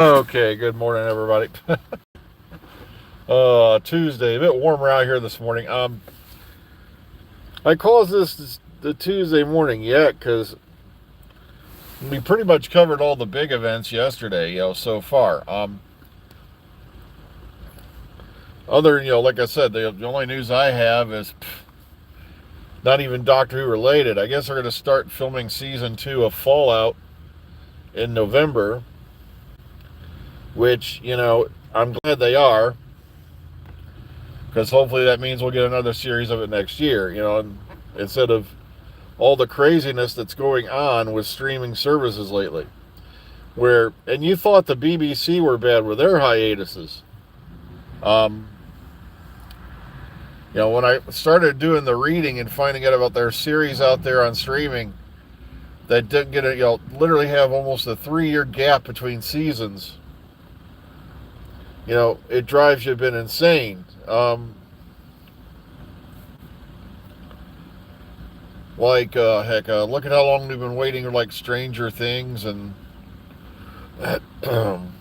Okay, good morning, everybody. Tuesday, a bit warmer out here this morning. I call this the Tuesday morning yet because we pretty much covered all the big events yesterday, so far. Other, like I said, the only news I have is not even Doctor Who related. I guess they're going to start filming season 2 of Fallout in November, which, I'm glad they are, because hopefully that means we'll get another series of it next year, instead of all the craziness that's going on with streaming services lately. And you thought the BBC were bad with their hiatuses. Um, when I started doing the reading and finding out about their series out there on streaming that didn't get literally have almost a 3-year gap between seasons, it drives you a bit insane. Look at how long we've been waiting for like Stranger Things and and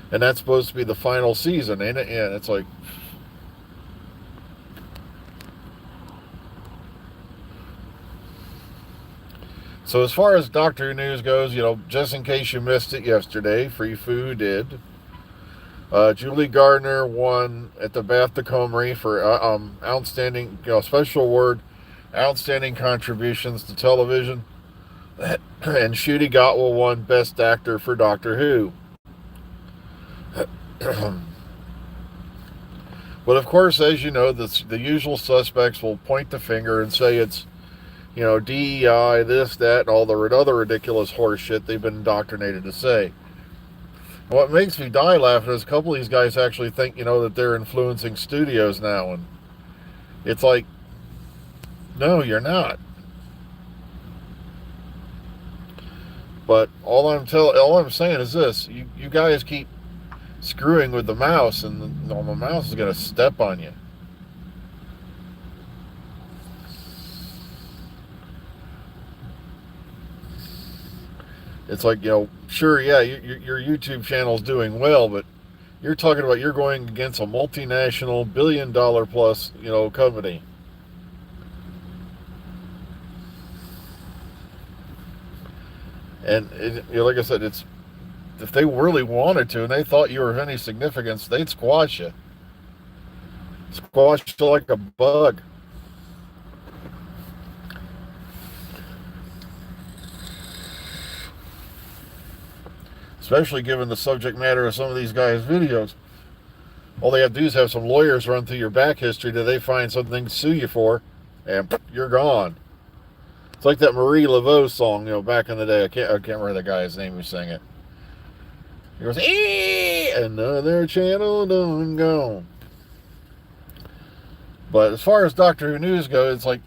that's supposed to be the final season, ain't it? Yeah, it's like, so as far as Doctor Who news goes, just in case you missed it yesterday, for you who did, Julie Gardner won at the BAFTA Comrie for outstanding, special award, outstanding contributions to television, and Ncuti Gatwa won Best Actor for Doctor Who. But of course, as you know, the usual suspects will point the finger and say it's, DEI, this, that, and all the other ridiculous horse shit they've been indoctrinated to say. What makes me die laughing is a couple of these guys actually think, that they're influencing studios now, and it's like, no, you're not. But all I'm saying is this: you guys keep screwing with the mouse, and the mouse is going to step on you. It's like, sure, yeah, your YouTube channel's doing well, but you're talking about you're going against a multinational billion-dollar plus, company. And like I said, if they really wanted to and they thought you were of any significance, they'd squash you. Squash you like a bug. Especially given the subject matter of some of these guys' videos. All they have to do is have some lawyers run through your back history that they find something to sue you for, and you're gone. It's like that Marie Laveau song, back in the day. I can't remember the guy's name who sang it. He goes, another channel done gone. But as far as Doctor Who news goes, it's like,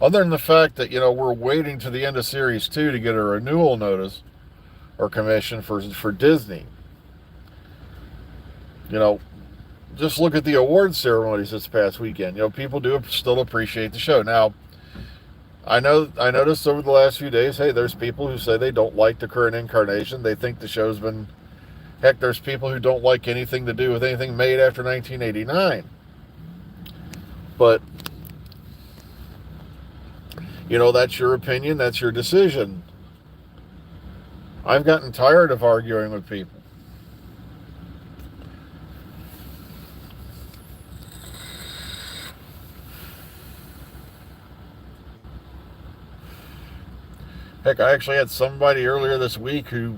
other than the fact that, we're waiting to the end of Series 2 to get a renewal notice or commission for Disney. Just look at the award ceremonies this past weekend. People do still appreciate the show. Now, I noticed over the last few days, hey, there's people who say they don't like the current incarnation. They think the show's been... Heck, there's people who don't like anything to do with anything made after 1989. But, that's your opinion. That's your decision. I've gotten tired of arguing with people. Heck, I actually had somebody earlier this week who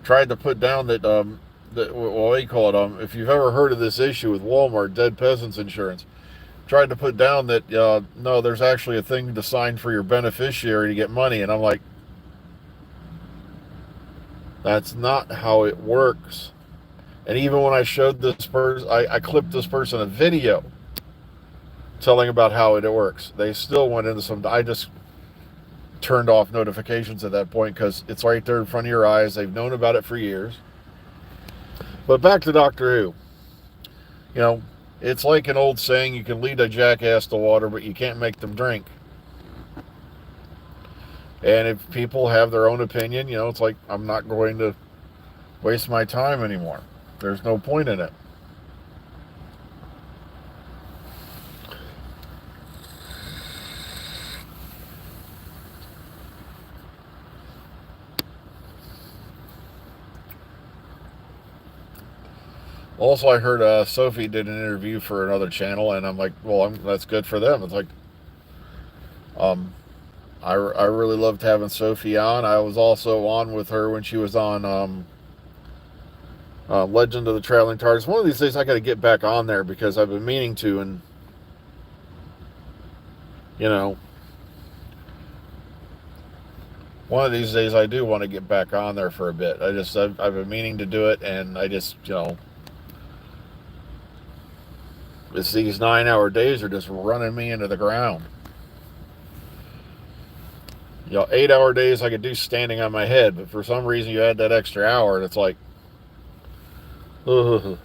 tried to put down that, what do you call it? If you've ever heard of this issue with Walmart, Dead Peasants Insurance, tried to put down that, no, there's actually a thing to sign for your beneficiary to get money. And I'm like, that's not how it works. And even when I showed this person, I clipped this person a video telling about how it works, they still went into some... I just turned off notifications at that point because it's right there in front of your eyes. They've known about it for years. But back to Doctor Who. It's like an old saying, you can lead a jackass to water, but you can't make them drink. And if people have their own opinion, it's like I'm not going to waste my time anymore. There's no point in it. Also, I heard Sophie did an interview for another channel, and I'm like, well, that's good for them. It's like, um, I really loved having Sophie on. I was also on with her when she was on Legend of the Traveling TARDIS. One of these days, I got to get back on there because I've been meaning to, and you know, one of these days I do want to get back on there for a bit. I've been meaning to do it, and I just it's these 9-hour days are just running me into the ground. 8-hour days I could do standing on my head, but for some reason you add that extra hour, and it's like, ugh.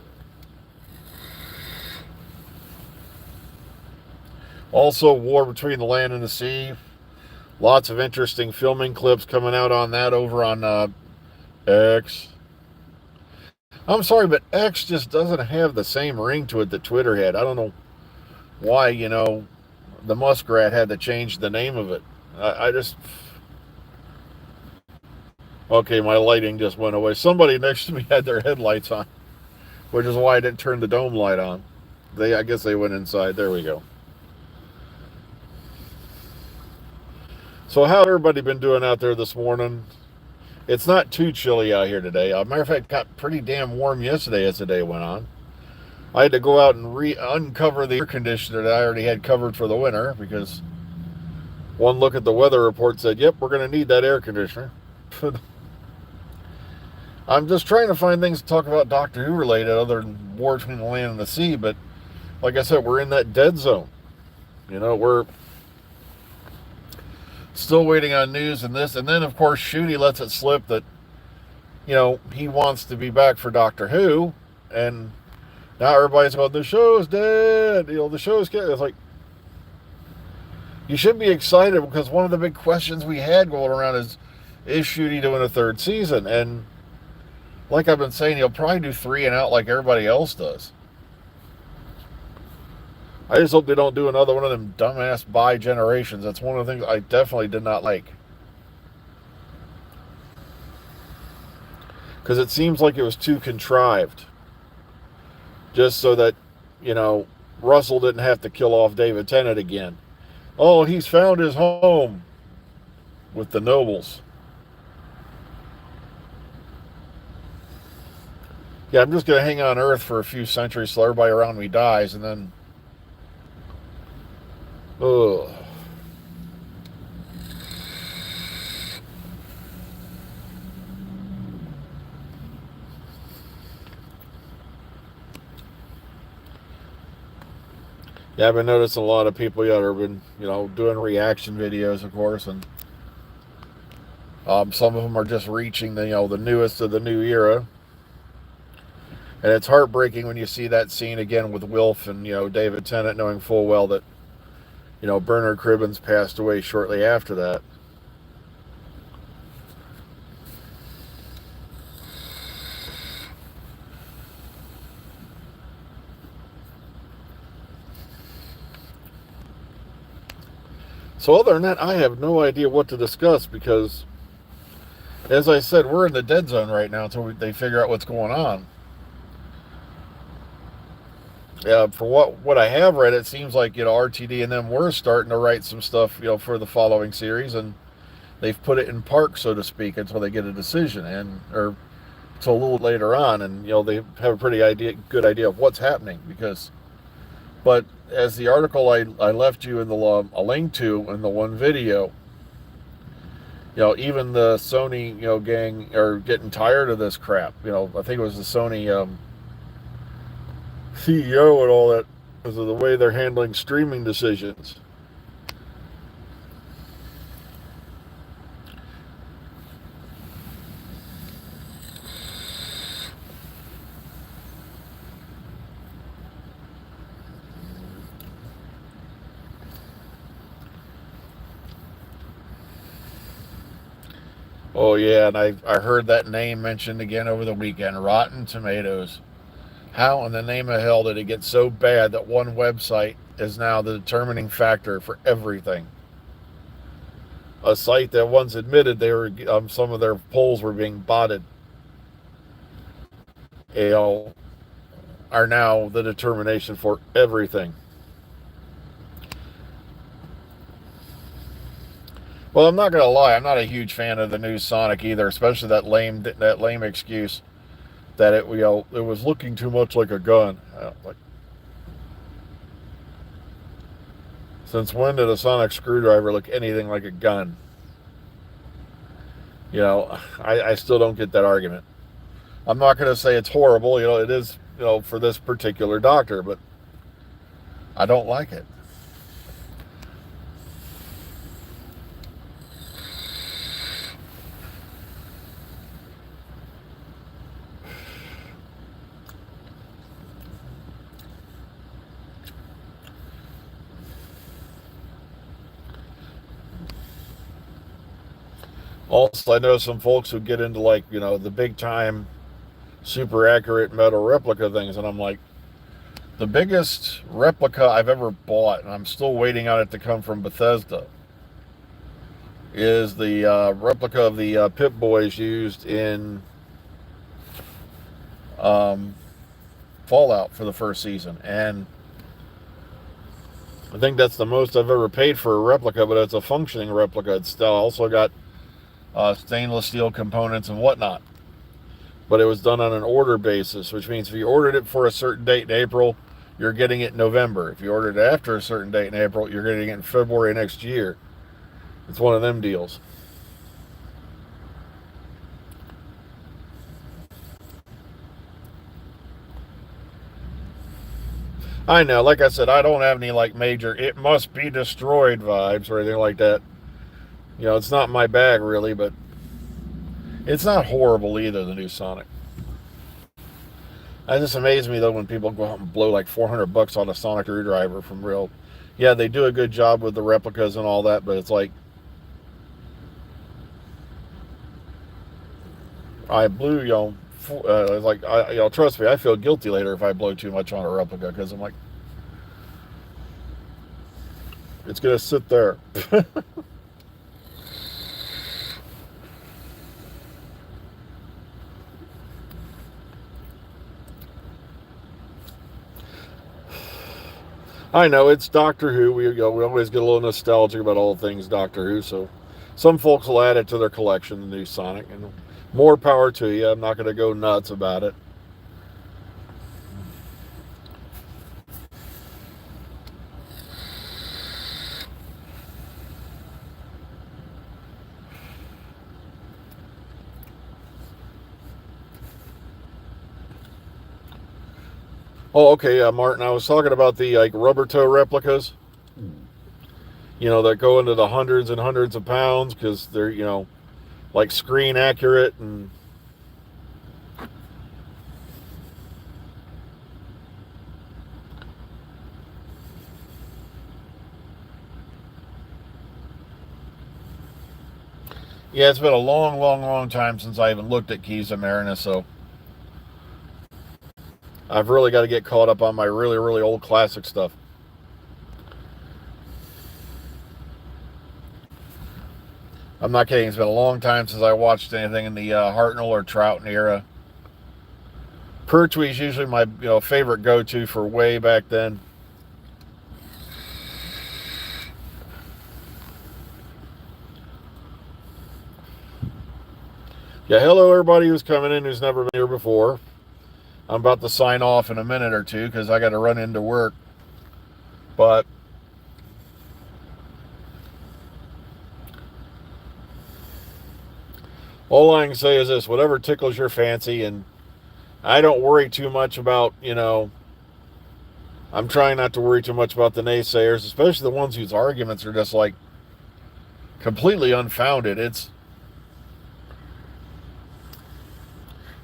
Also, War Between the Land and the Sea. Lots of interesting filming clips coming out on that over on X. I'm sorry, but X just doesn't have the same ring to it that Twitter had. I don't know why, the Muskrat had to change the name of it. I just... Okay, my lighting just went away. Somebody next to me had their headlights on, which is why I didn't turn the dome light on. I guess they went inside. There we go. So how's everybody been doing out there this morning? It's not too chilly out here today. As a matter of fact, it got pretty damn warm yesterday as the day went on. I had to go out and uncover the air conditioner that I already had covered for the winter because one look at the weather report said, yep, we're going to need that air conditioner. I'm just trying to find things to talk about Doctor Who related other than War Between the Land and the Sea, but like I said, we're in that dead zone. We're still waiting on news and this, and then of course Shooty lets it slip that he wants to be back for Doctor Who, and now everybody's going, the show's dead, the show's dead. It's like, you should be excited because one of the big questions we had going around is Shooty doing a third season? And like I've been saying, he'll probably do 3 and out like everybody else does. I just hope they don't do another one of them dumbass bi-generations. That's one of the things I definitely did not like. Because it seems like it was too contrived. Just so that, Russell didn't have to kill off David Tennant again. Oh, he's found his home with the nobles. Yeah, I'm just going to hang on Earth for a few centuries so everybody around me dies, and then... Ugh. Yeah, I've been noticing a lot of people that have been, doing reaction videos, of course, and some of them are just reaching the newest of the new era. And it's heartbreaking when you see that scene again with Wilf and, David Tennant, knowing full well that, Bernard Cribbins passed away shortly after that. So other than that, I have no idea what to discuss because, as I said, we're in the dead zone right now until they figure out what's going on. For what I have read, it seems like RTD and them were starting to write some stuff for the following series, and they've put it in park, so to speak, until they get a decision, or until a little later on, and they have a pretty good idea of what's happening. But as the article I left you in a link to in the one video, even the Sony gang are getting tired of this crap. I think it was the Sony CEO and all that because of the way they're handling streaming decisions. Oh yeah, and I heard that name mentioned again over the weekend. Rotten Tomatoes. How in the name of hell did it get so bad that one website is now the determining factor for everything? A site that once admitted they were some of their polls were being botted, you know, are now the determination for everything. Well, I'm not gonna lie, I'm not a huge fan of the new Sonic either, especially that lame excuse that it was looking too much like a gun. Like, since when did a sonic screwdriver look anything like a gun? I still don't get that argument. I'm not going to say it's horrible. It is, for this particular doctor, but I don't like it. Also, I know some folks who get into like, the big time, super accurate metal replica things, and I'm like, the biggest replica I've ever bought, and I'm still waiting on it to come from Bethesda, is the replica of the Pip Boys used in um, Fallout for the first season. And I think that's the most I've ever paid for a replica, but it's a functioning replica. It's still also got stainless steel components and whatnot. But it was done on an order basis, which means if you ordered it for a certain date in April, you're getting it in November. If you ordered it after a certain date in April, you're getting it in February next year. It's one of them deals. I know, like I said, I don't have any like major "it must be destroyed" vibes or anything like that. It's not my bag really, but it's not horrible either, the new Sonic. It just amazes me though when people go out and blow like $400 on a Sonic screwdriver from real. Yeah, they do a good job with the replicas and all that, but it's like I blew, like trust me, I feel guilty later if I blow too much on a replica because I'm like, it's gonna sit there. I know it's Doctor Who. We always get a little nostalgic about all things Doctor Who. So some folks will add it to their collection, the new Sonic, and more power to you. I'm not going to go nuts about it. Oh, okay, Martin. I was talking about the like rubber toe replicas. That go into the hundreds and hundreds of pounds because they're like screen accurate and yeah, it's been a long, long, long time since I even looked at Keys of Marinus, so I've really got to get caught up on my really, really old classic stuff. I'm not kidding. It's been a long time since I watched anything in the Hartnell or Troughton era. Pertwee's usually my favorite go-to for way back then. Yeah, hello everybody who's coming in who's never been here before. I'm about to sign off in a minute or two because I got to run into work. But all I can say is this: whatever tickles your fancy, and I don't worry too much about, I'm trying not to worry too much about the naysayers, especially the ones whose arguments are just like completely unfounded. It's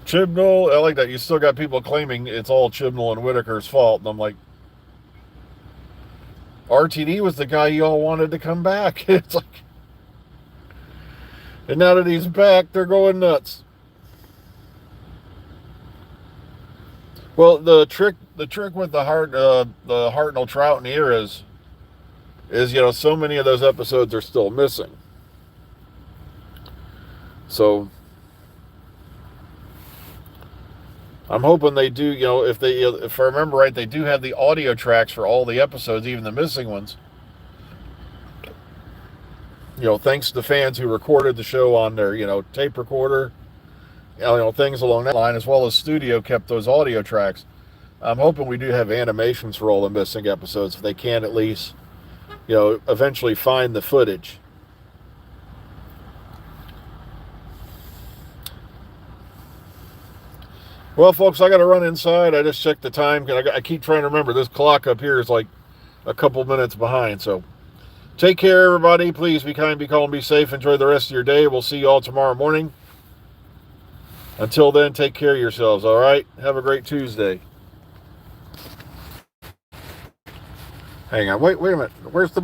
Chibnall. I like that. You still got people claiming it's all Chibnall and Whitaker's fault. And I'm like, RTD was the guy you all wanted to come back. It's like, And now that he's back, they're going nuts. Well, the trick with the Hartnell trout and ear is so many of those episodes are still missing. So I'm hoping they do. If I remember right, they do have the audio tracks for all the episodes, even the missing ones. Thanks to fans who recorded the show on their tape recorder. Things along that line, as well as studio kept those audio tracks. I'm hoping we do have animations for all the missing episodes, if they can at least, eventually find the footage. Well, folks, I got to run inside. I just checked the time. I keep trying to remember. This clock up here is like a couple minutes behind. So take care, everybody. Please be kind, be calm, be safe. Enjoy the rest of your day. We'll see you all tomorrow morning. Until then, take care of yourselves, all right? Have a great Tuesday. Hang on. Wait a minute. Where's the